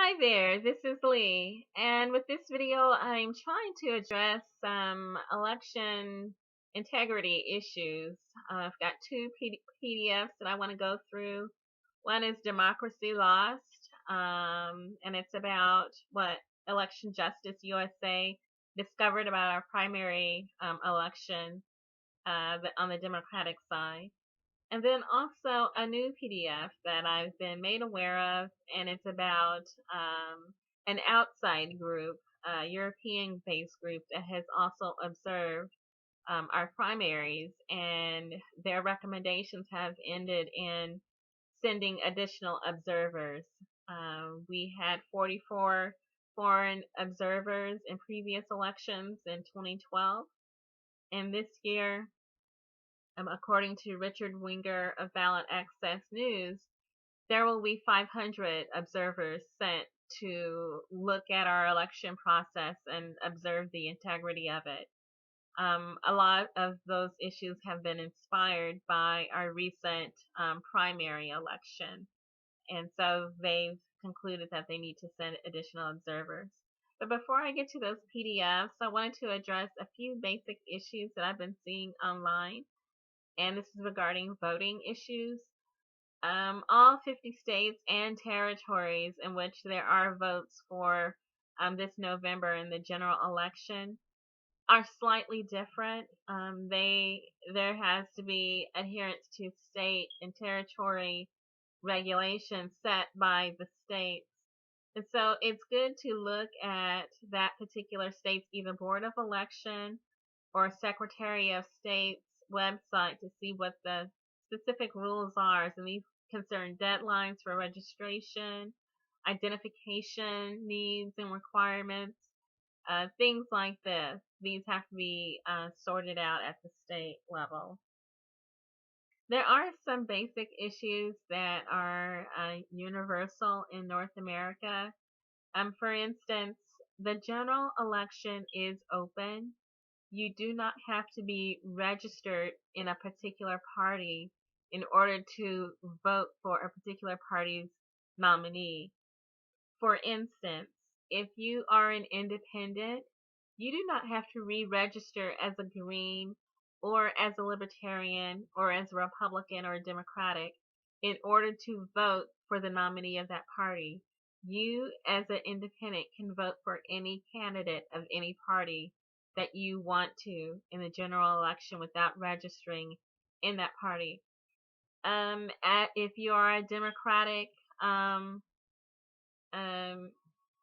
Hi there, this is Lee, and with this video, I'm trying to address some election integrity issues. I've got two PDFs that I want to go through. One is Democracy Lost, and it's about what Election Justice USA discovered about our primary election on the Democratic side. And then also a new PDF that I've been made aware of, and it's about an outside group, a European-based group that has also observed our primaries, and their recommendations have ended in sending additional observers. We had 44 foreign observers in previous elections in 2012, and this year according to Richard Winger of Ballot Access News, there will be 500 observers sent to look at our election process and observe the integrity of it. A lot of those issues have been inspired by our recent primary election, and so they've concluded that they need to send additional observers. But before I get to those PDFs, I wanted to address a few basic issues that I've been seeing online, and this is regarding voting issues. All 50 states and territories in which there are votes for this November in the general election are slightly different. There has to be adherence to state and territory regulations set by the states. And so it's good to look at that particular state's either Board of Election or Secretary of State's website to see what the specific rules are. And these concern deadlines for registration, identification needs and requirements, things like this. These have to be sorted out at the state level. There are some basic issues that are universal in North America. For instance, the general election is open. You do not have to be registered in a particular party in order to vote for a particular party's nominee. For instance, if you are an independent, you do not have to re-register as a Green or as a Libertarian or as a Republican or a Democratic in order to vote for the nominee of that party. You, as an independent, can vote for any candidate of any party that you want to in the general election without registering in that party. If you are a Democratic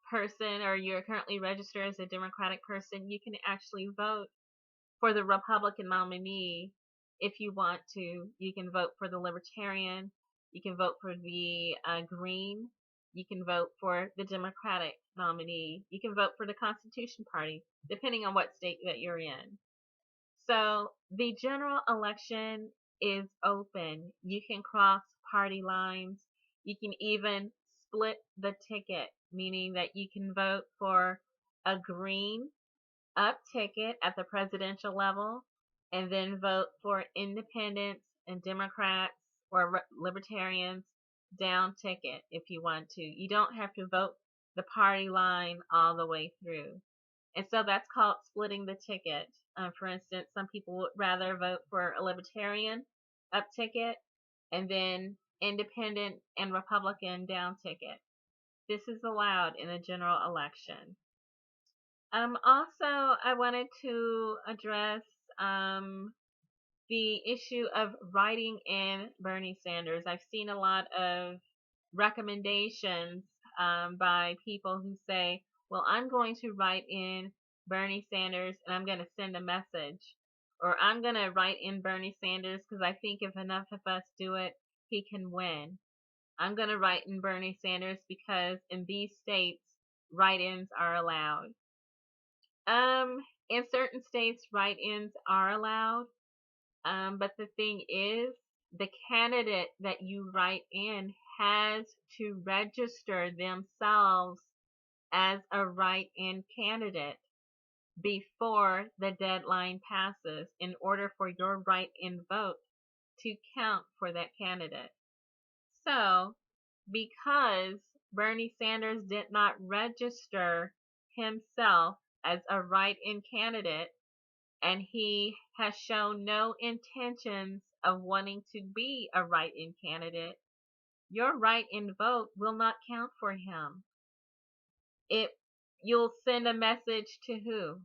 person, or you're currently registered as a Democratic person, you can actually vote for the Republican nominee if you want to. You can vote for the Libertarian, you can vote for the Green, you can vote for the Democratic nominee, you can vote for the Constitution Party, depending on what state that you're in. So the general election is open. You can cross party lines. You can even split the ticket, meaning that you can vote for a Green up ticket at the presidential level and then vote for independents and Democrats or Libertarians down ticket if you want to. You don't have to vote the party line all the way through. And so that's called splitting the ticket. For instance, some people would rather vote for a Libertarian up ticket and then Independent and Republican down ticket. This is allowed in the general election. Also, I wanted to address the issue of writing in Bernie Sanders. I've seen a lot of recommendations by people who say, well, I'm going to write in Bernie Sanders and I'm going to send a message. Or I'm going to write in Bernie Sanders because I think if enough of us do it, he can win. I'm going to write in Bernie Sanders because in these states, write-ins are allowed. In certain states, write-ins are allowed. But the thing is, the candidate that you write in has to register themselves as a write-in candidate before the deadline passes in order for your write-in vote to count for that candidate. So, because Bernie Sanders did not register himself as a write-in candidate, and he has shown no intentions of wanting to be a write-in candidate, your write-in vote will not count for him. You'll send a message to who?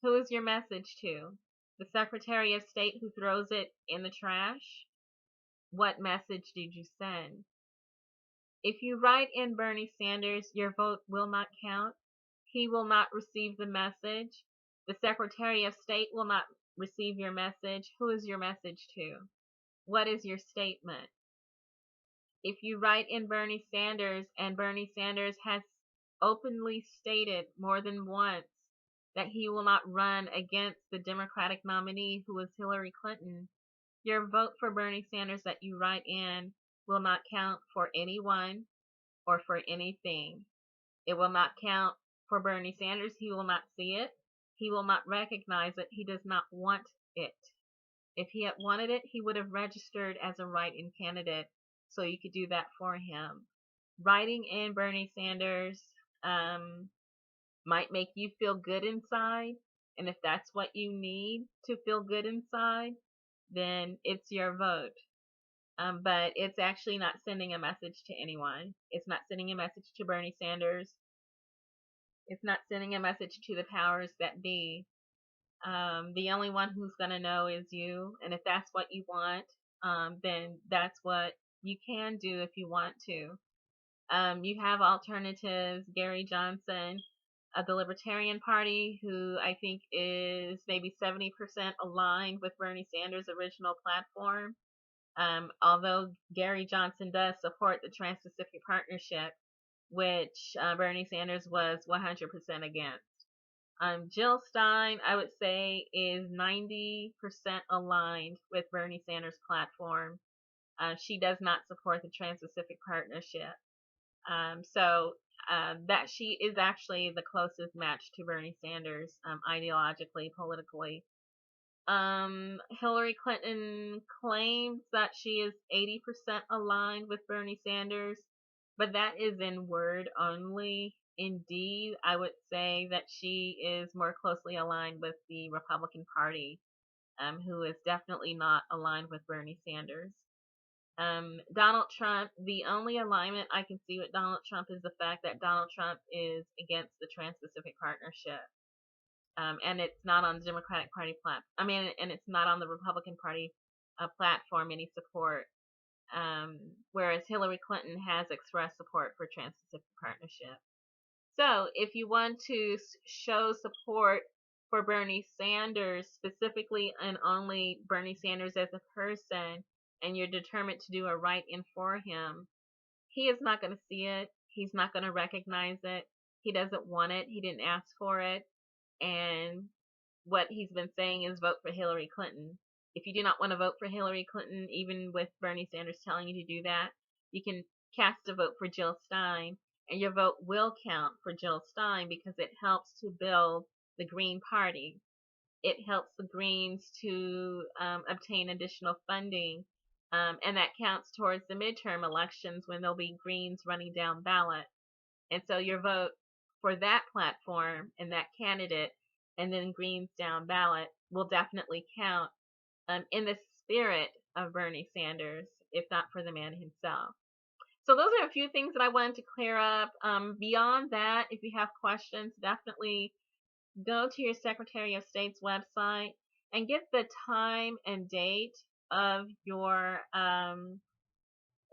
Who is your message to? The Secretary of State who throws it in the trash? What message did you send? If you write in Bernie Sanders, your vote will not count. He will not receive the message. The Secretary of State will not receive your message. Who is your message to? What is your statement? If you write in Bernie Sanders, and Bernie Sanders has openly stated more than once that he will not run against the Democratic nominee, who is Hillary Clinton, your vote for Bernie Sanders that you write in will not count for anyone or for anything. It will not count for Bernie Sanders. He will not see it. He will not recognize it. He does not want it. If he had wanted it, he would have registered as a write-in candidate, so you could do that for him. Writing in Bernie Sanders might make you feel good inside, and if that's what you need to feel good inside, then it's your vote. But it's actually not sending a message to anyone. It's not sending a message to Bernie Sanders. It's not sending a message to the powers that be. The only one who's going to know is you. And if that's what you want, then that's what you can do if you want to. You have alternatives. Gary Johnson of the Libertarian Party, who I think is maybe 70% aligned with Bernie Sanders' original platform. Although Gary Johnson does support the Trans-Pacific Partnership, which Bernie Sanders was 100% against. Jill Stein, I would say, is 90% aligned with Bernie Sanders' platform. She does not support the Trans-Pacific Partnership. So that she is actually the closest match to Bernie Sanders ideologically, politically. Hillary Clinton claims that she is 80% aligned with Bernie Sanders, but that is in word only. Indeed, I would say that she is more closely aligned with the Republican Party, who is definitely not aligned with Bernie Sanders. Donald Trump, the only alignment I can see with Donald Trump is the fact that Donald Trump is against the Trans-Pacific Partnership. And it's not on the Democratic Party and it's not on the Republican Party platform, any support. Whereas Hillary Clinton has expressed support for Trans-Pacific Partnership. So if you want to show support for Bernie Sanders, specifically and only Bernie Sanders as a person, and you're determined to do a write-in for him, he is not going to see it. He's not going to recognize it. He doesn't want it. He didn't ask for it. And what he's been saying is vote for Hillary Clinton. If you do not want to vote for Hillary Clinton, even with Bernie Sanders telling you to do that, you can cast a vote for Jill Stein, and your vote will count for Jill Stein because it helps to build the Green Party. It helps the Greens to obtain additional funding, and that counts towards the midterm elections when there'll be Greens running down ballot. And so your vote for that platform and that candidate, and then Greens down ballot, will definitely count in the spirit of Bernie Sanders, if not for the man himself. So those are a few things that I wanted to clear up. Beyond that, if you have questions, definitely go to your Secretary of State's website and get the time and date of your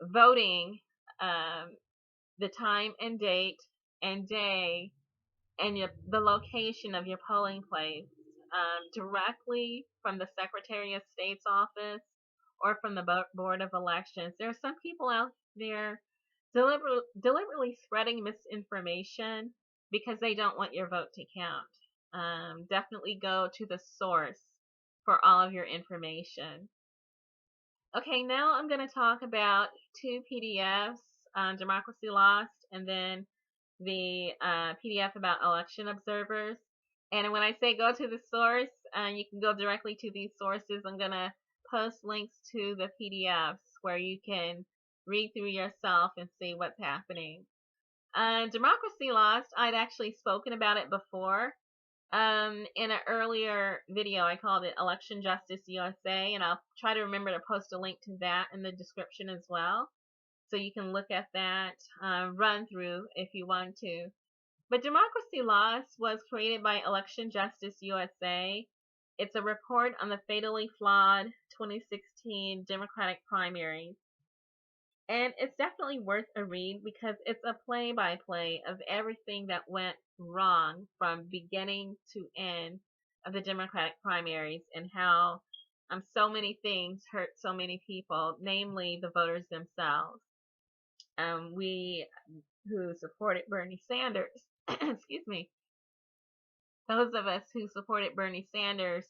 voting, the time and date and day, and the location of your polling place directly from the Secretary of State's office or from the Board of Elections. There are some people out there deliberately spreading misinformation because they don't want your vote to count. Definitely go to the source for all of your information. Okay, now I'm going to talk about two PDFs, Democracy Lost, and then the PDF about election observers. And when I say go to the source, you can go directly to these sources. I'm going to post links to the PDFs where you can read through yourself and see what's happening. Democracy Lost, I'd actually spoken about it before. In an earlier video, I called it Election Justice USA, and I'll try to remember to post a link to that in the description as well. So you can look at that run through if you want to. But Democracy Lost was created by Election Justice USA. It's a report on the fatally flawed 2016 Democratic primaries. And it's definitely worth a read because it's a play-by-play of everything that went wrong from beginning to end of the Democratic primaries and how so many things hurt so many people, namely the voters themselves. We who supported Bernie Sanders, excuse me, those of us who supported Bernie Sanders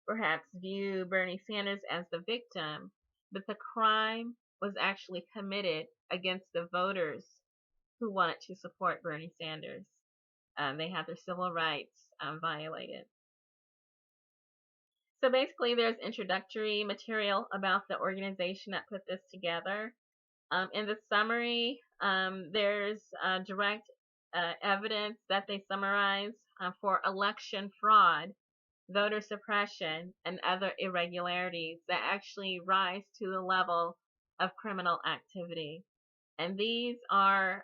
perhaps view Bernie Sanders as the victim, but the crime was actually committed against the voters who wanted to support Bernie Sanders. They had their civil rights violated. So basically, there's introductory material about the organization that put this together. In the summary, there's direct evidence that they summarize for election fraud, voter suppression, and other irregularities that actually rise to the level of criminal activity. And these are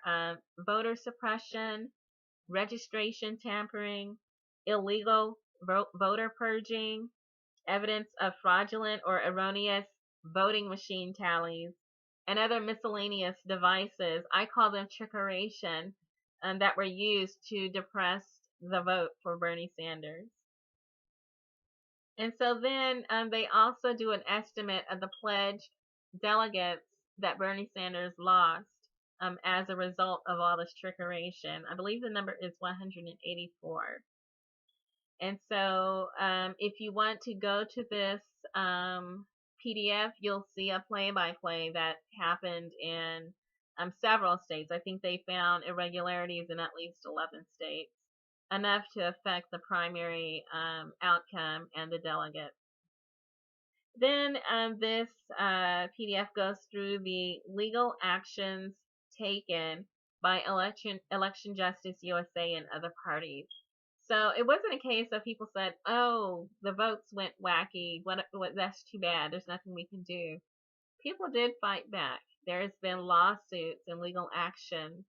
voter suppression, registration tampering, illegal voter purging, evidence of fraudulent or erroneous voting machine tallies, and other miscellaneous devices. I call them trickeration, that were used to depress the vote for Bernie Sanders. And so then they also do an estimate of the pledged delegates that Bernie Sanders lost as a result of all this trickeration. I believe the number is 184. And so if you want to go to this PDF, you'll see a play-by-play that happened in several states. I think they found irregularities in at least 11 states, enough to affect the primary outcome and the delegates. Then this PDF goes through the legal actions taken by Election Justice USA and other parties. So it wasn't a case of people said, oh, the votes went wacky. What, that's too bad. There's nothing we can do. People did fight back. There's been lawsuits and legal actions,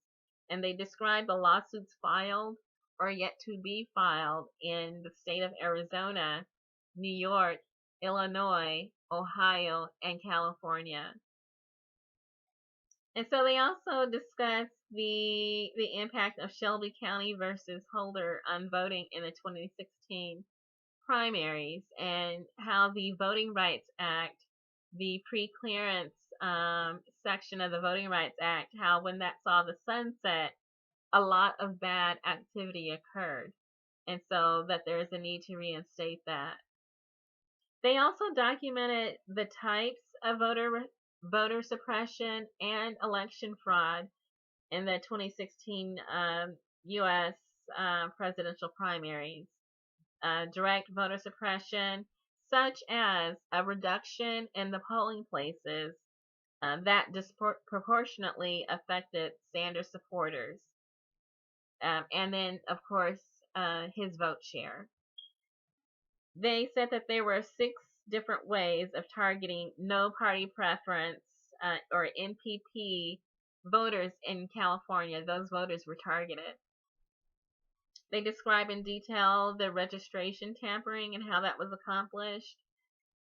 and they describe the lawsuits filed or yet to be filed in the state of Arizona, New York, Illinois, Ohio, and California. And so they also discuss the impact of Shelby County versus Holder on voting in the 2016 primaries, and how the Voting Rights Act, the pre-clearance section of the Voting Rights Act, how when that saw the sunset, a lot of bad activity occurred, and so that there is a need to reinstate that. They also documented the types of voter suppression and election fraud in the 2016 U.S. Presidential primaries. Direct voter suppression, such as a reduction in the polling places that disproportionately affected Sanders supporters. And then, of course, his vote share. They said that there were 6 different ways of targeting no party preference or NPP voters in California. Those voters were targeted. They describe in detail the registration tampering and how that was accomplished,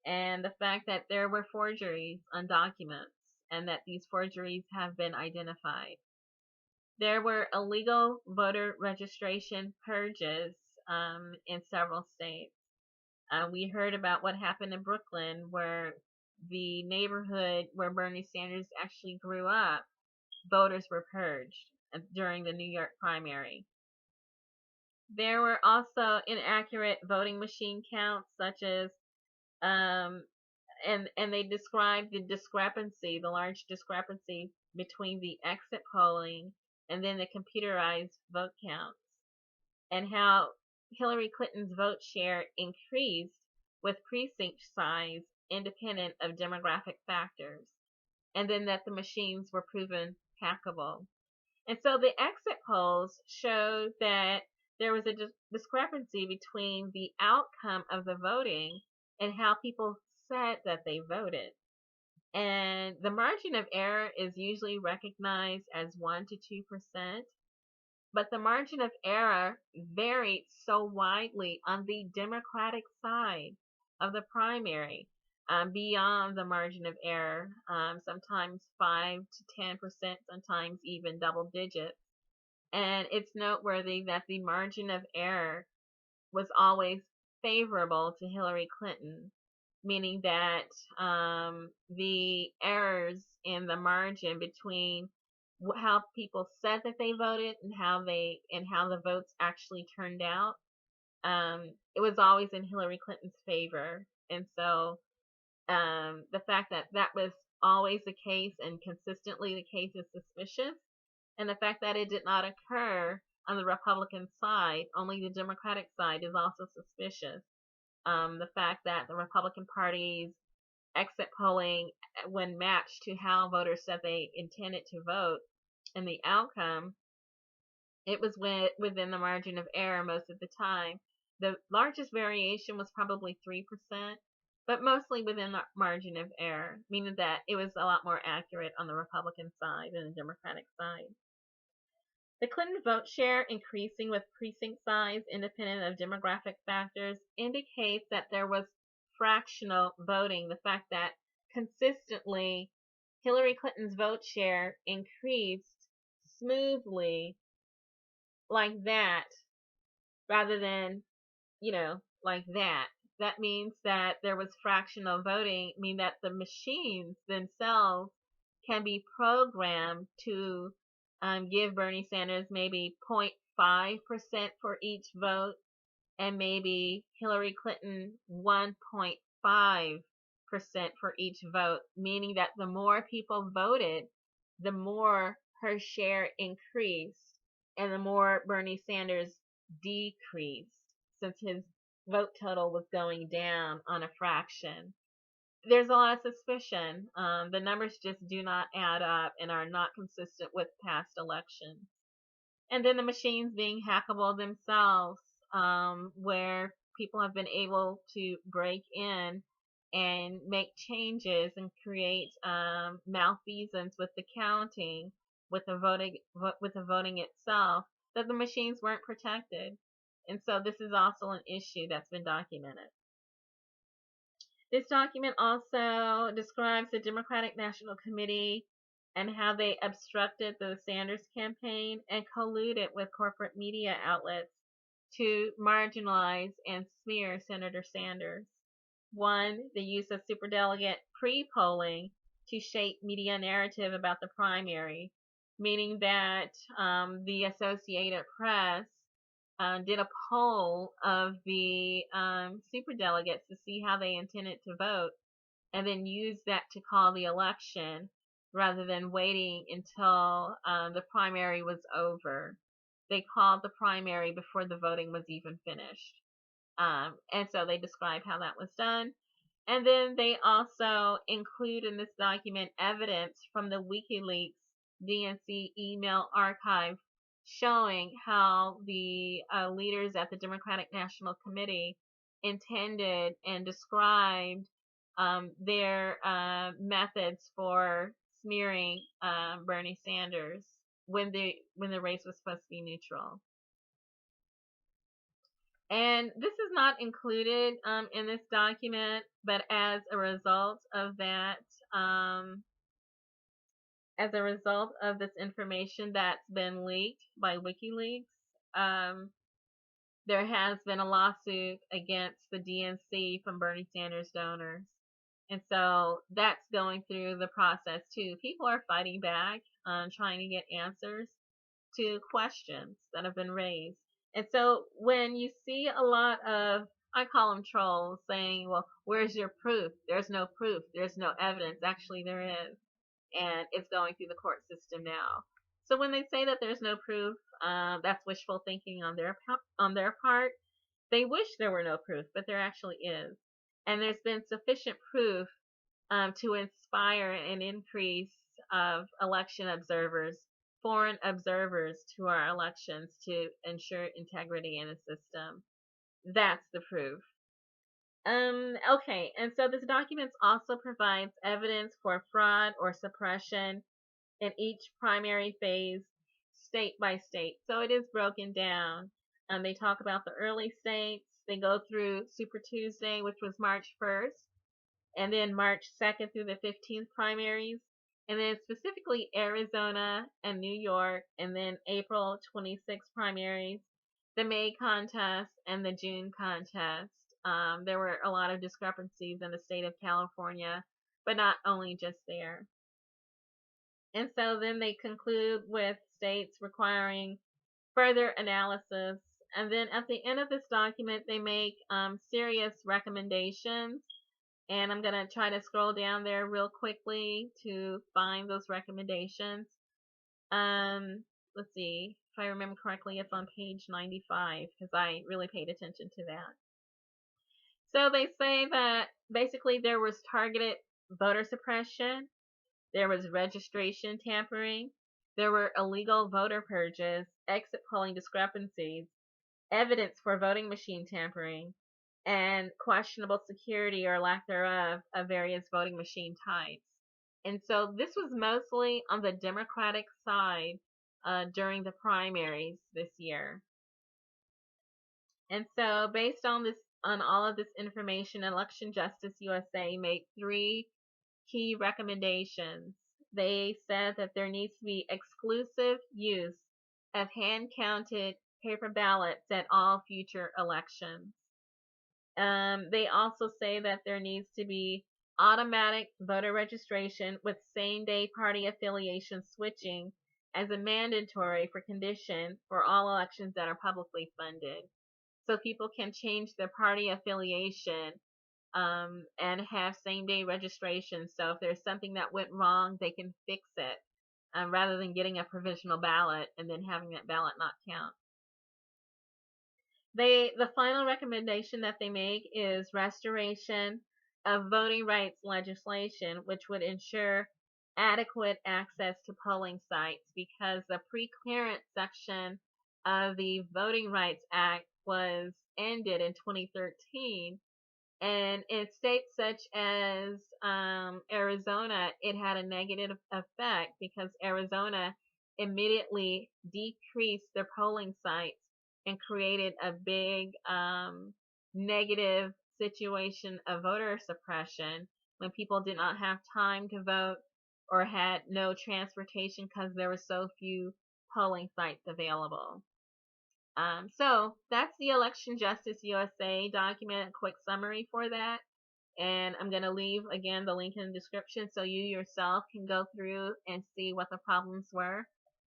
and the fact that there were forgeries on documents and that these forgeries have been identified. There were illegal voter registration purges in several states. We heard about what happened in Brooklyn, where the neighborhood where Bernie Sanders actually grew up, voters were purged during the New York primary. There were also inaccurate voting machine counts, such as, and they described the discrepancy, the large discrepancy between the exit polling and then the computerized vote counts, and how Hillary Clinton's vote share increased with precinct size independent of demographic factors. and then that the machines were proven hackable. And so the exit polls showed that there was a discrepancy between the outcome of the voting and how people said that they voted. And the margin of error is usually recognized as 1 to 2%, but the margin of error varied so widely on the Democratic side of the primary, beyond the margin of error, sometimes 5 to 10%, sometimes even double digits. And it's noteworthy that the margin of error was always favorable to Hillary Clinton, meaning that the errors in the margin between how people said that they voted and how the votes actually turned out, it was always in Hillary Clinton's favor. And so the fact that that was always the case and consistently the case is suspicious. And the fact that it did not occur on the Republican side, only the Democratic side, is also suspicious. The fact that the Republican Party's exit polling, when matched to how voters said they intended to vote and the outcome, it was within the margin of error most of the time. The largest variation was probably 3%, but mostly within the margin of error, meaning that it was a lot more accurate on the Republican side than the Democratic side. The Clinton vote share increasing with precinct size independent of demographic factors indicates that there was fractional voting. The fact that consistently Hillary Clinton's vote share increased smoothly like that rather than, like that. That means that there was fractional voting, meaning that the machines themselves can be programmed to give Bernie Sanders maybe 0.5% for each vote and maybe Hillary Clinton 1.5% for each vote, meaning that the more people voted, the more her share increased and the more Bernie Sanders decreased, since his vote total was going down on a fraction. There's a lot of suspicion. The numbers just do not add up and are not consistent with past elections. And then the machines being hackable themselves, where people have been able to break in and make changes and create malfeasance with the counting, with the voting itself, that the machines weren't protected. And so this is also an issue that's been documented. This document also describes the Democratic National Committee and how they obstructed the Sanders campaign and colluded with corporate media outlets to marginalize and smear Senator Sanders. One, the use of superdelegate pre-polling to shape media narrative about the primary, meaning that the Associated Press did a poll of the superdelegates to see how they intended to vote, and then used that to call the election rather than waiting until the primary was over. They called the primary before the voting was even finished. And so they describe how that was done. And then they also include in this document evidence from the WikiLeaks DNC email archive showing how the leaders at the Democratic National Committee intended and described their methods for smearing Bernie Sanders when the race was supposed to be neutral. And this is not included in this document, but as a result of that, as a result of this information that's been leaked by WikiLeaks, there has been a lawsuit against the DNC from Bernie Sanders donors. And so that's going through the process too. People are fighting back, trying to get answers to questions that have been raised. And so when you see a lot of, I call them trolls, saying, well, where's your proof? There's no proof. There's no evidence. Actually, there is. And it's going through the court system now. So when they say that there's no proof, that's wishful thinking on their part. They wish there were no proof, but there actually is. And there's been sufficient proof to inspire an increase of election observers, foreign observers to our elections to ensure integrity in the system. That's the proof. Okay, and so this document also provides evidence for fraud or suppression in each primary phase, state by state. So it is broken down. They talk about the early states. They go through Super Tuesday, which was March 1st, and then March 2nd through the 15th primaries, and then specifically Arizona and New York, and then April 26th primaries, the May contest, and the June contest. There were a lot of discrepancies in the state of California, but not only just there. And so then they conclude with states requiring further analysis. And then at the end of this document, they make serious recommendations. And I'm going to try to scroll down there real quickly to find those recommendations. Let's see. If I remember correctly, it's on page 95 because I really paid attention to that. So they say that basically there was targeted voter suppression. There was registration tampering. There were illegal voter purges, exit polling discrepancies, evidence for voting machine tampering, and questionable security or lack thereof of various voting machine types. And so this was mostly on the Democratic side during the primaries this year. And so based on all of this information, Election Justice USA made 3 key recommendations. They said that there needs to be exclusive use of hand-counted paper ballots at all future elections. They also say that there needs to be automatic voter registration with same-day party affiliation switching as a mandatory condition for all elections that are publicly funded. So people can change their party affiliation and have same-day registration. So if there's something that went wrong, they can fix it rather than getting a provisional ballot and then having that ballot not count. The final recommendation that they make is restoration of voting rights legislation, which would ensure adequate access to polling sites, because the pre-clearance section of the Voting Rights Act was ended in 2013. And in states such as Arizona, it had a negative effect because Arizona immediately decreased their polling sites and created a big negative situation of voter suppression when people did not have time to vote or had no transportation because there were so few polling sites available. So that's the Election Justice USA document, a quick summary for that. And I'm going to leave, again, the link in the description so you yourself can go through and see what the problems were.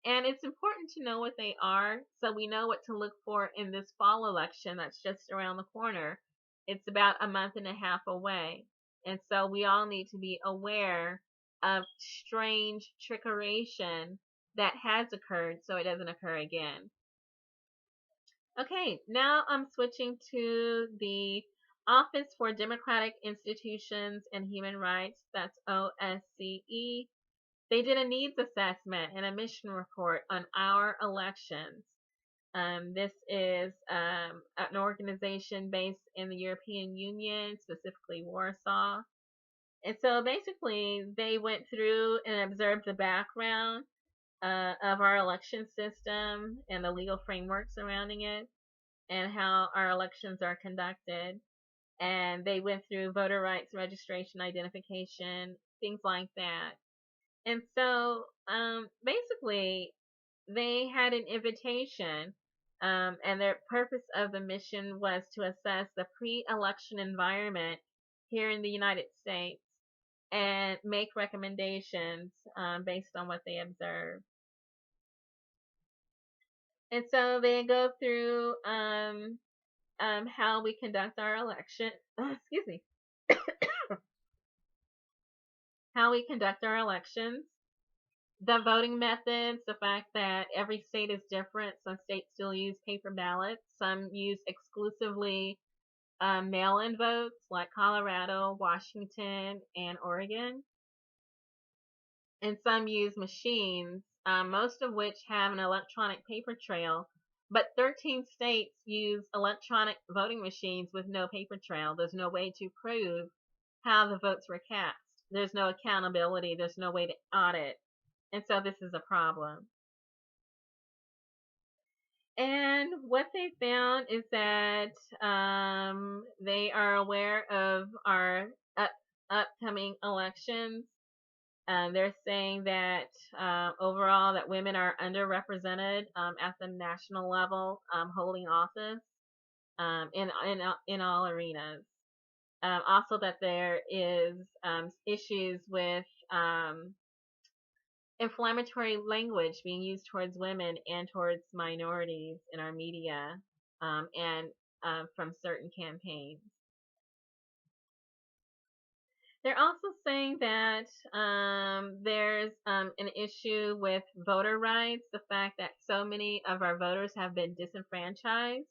And it's important to know what they are so we know what to look for in this fall election that's just around the corner. It's about a month and a half away. And so we all need to be aware of strange trickeration that has occurred so it doesn't occur again. Okay, now I'm switching to the Office for Democratic Institutions and Human Rights, that's OSCE. They did a needs assessment and a mission report on our elections. This is an organization based in the European Union, specifically Warsaw. And so basically, they went through and observed the background of our election system and the legal framework surrounding it and how our elections are conducted. And they went through voter rights registration, identification, things like that. And so basically, they had an invitation, and the purpose of the mission was to assess the pre-election environment here in the United States and make recommendations based on what they observed. And so they go through how we conduct our election. Excuse me. How we conduct our elections, the voting methods, the fact that every state is different. Some states still use paper ballots. Some use exclusively mail-in votes like Colorado, Washington, and Oregon. And some use machines, most of which have an electronic paper trail. But 13 states use electronic voting machines with no paper trail. There's no way to prove how the votes were cast. There's no accountability. There's no way to audit. And so this is a problem. And what they found is that they are aware of our upcoming elections. They're saying that overall that women are underrepresented at the national level holding office in all arenas. Also that there is issues with inflammatory language being used towards women and towards minorities in our media and from certain campaigns. They're also saying that there's an issue with voter rights, the fact that so many of our voters have been disenfranchised,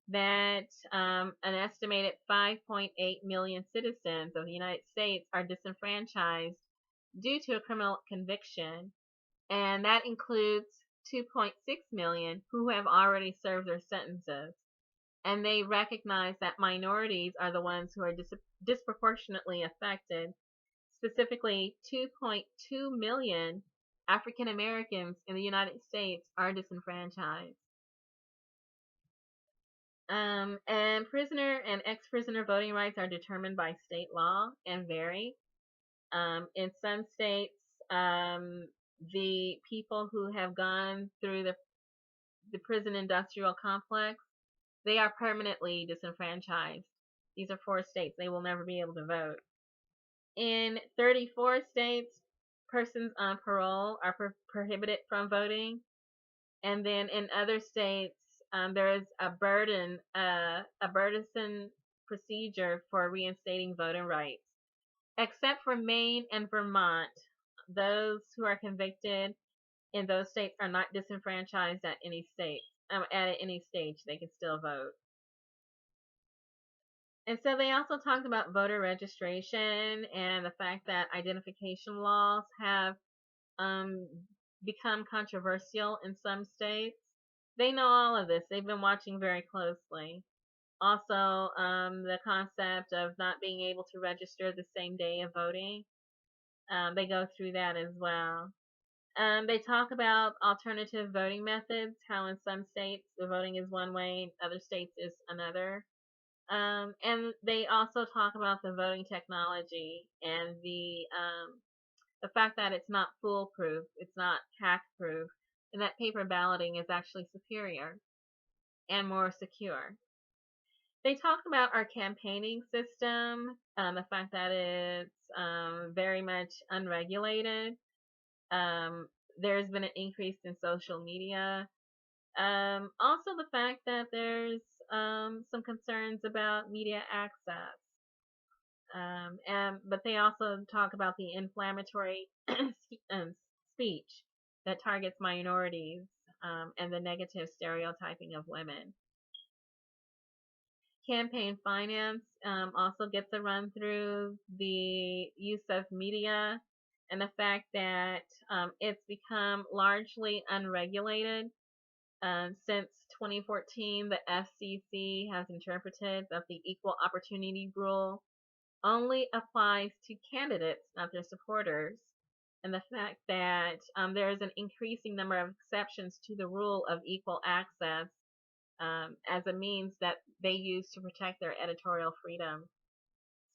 that an estimated 5.8 million citizens of the United States are disenfranchised due to a criminal conviction, and that includes 2.6 million who have already served their sentences. And they recognize that minorities are the ones who are disproportionately affected. Specifically, 2.2 million African Americans in the United States are disenfranchised. And prisoner and ex-prisoner voting rights are determined by state law and vary. In some states, the people who have gone through the prison industrial complex, they are permanently disenfranchised. These are 4 states. They will never be able to vote. In 34 states, persons on parole are prohibited from voting. And then in other states, there is a burdensome procedure for reinstating voting rights. Except for Maine and Vermont, those who are convicted in those states are not disenfranchised at any state. At any stage, they can still vote. And so they also talked about voter registration and the fact that identification laws have become controversial in some states. They know all of this. They've been watching very closely. Also, the concept of not being able to register the same day of voting. They go through that as well. They talk about alternative voting methods, how in some states the voting is one way, in other states is another. And they also talk about the voting technology and the fact that it's not foolproof, it's not hack-proof, and that paper balloting is actually superior and more secure. They talked about our campaigning system, the fact that it's very much unregulated. There's been an increase in social media. Also the fact that there's some concerns about media access. But they also talk about the inflammatory speech that targets minorities and the negative stereotyping of women. Campaign finance also gets a run through the use of media and the fact that it's become largely unregulated. Since 2014, the FCC has interpreted that the Equal Opportunity Rule only applies to candidates, not their supporters, and the fact that there is an increasing number of exceptions to the rule of equal access as a means that they use to protect their editorial freedom.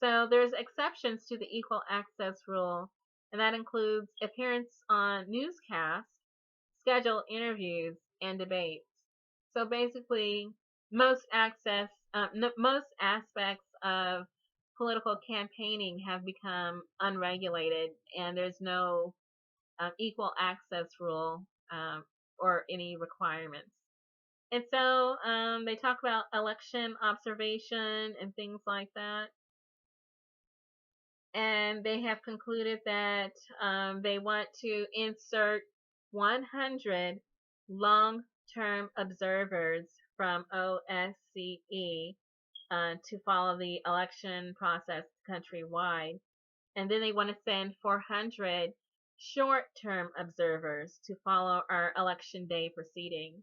So there's exceptions to the equal access rule, and that includes appearance on newscasts, scheduled interviews, and debates. So basically, most aspects of political campaigning have become unregulated, and there's no equal access rule or any requirements. And so they talk about election observation and things like that. And they have concluded that they want to insert 100 long-term observers from OSCE to follow the election process countrywide. And then they want to send 400 short-term observers to follow our election day proceedings.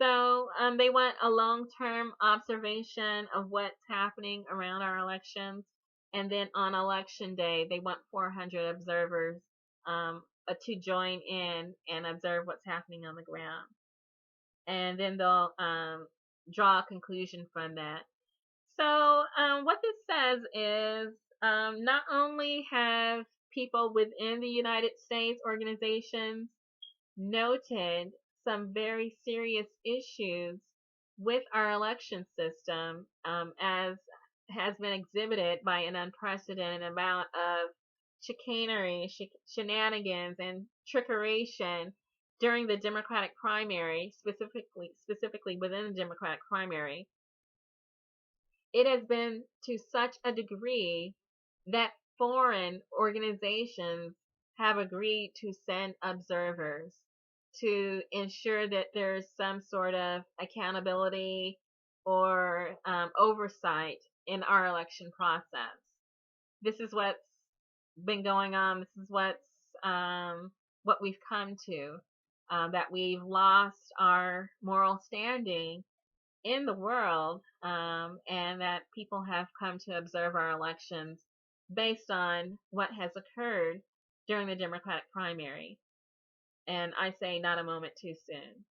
So they want a long-term observation of what's happening around our elections. And then on election day, they want 400 observers to join in and observe what's happening on the ground. And then they'll draw a conclusion from that. So what this says is not only have people within the United States organizations noted some very serious issues with our election system, as has been exhibited by an unprecedented amount of chicanery, shenanigans, and trickeration during the Democratic primary, specifically within the Democratic primary. It has been to such a degree that foreign organizations have agreed to send observers to ensure that there's some sort of accountability or oversight in our election process. This is what's been going on. This is what we've come to, that we've lost our moral standing in the world, and that people have come to observe our elections based on what has occurred during the Democratic primary. And I say not a moment too soon.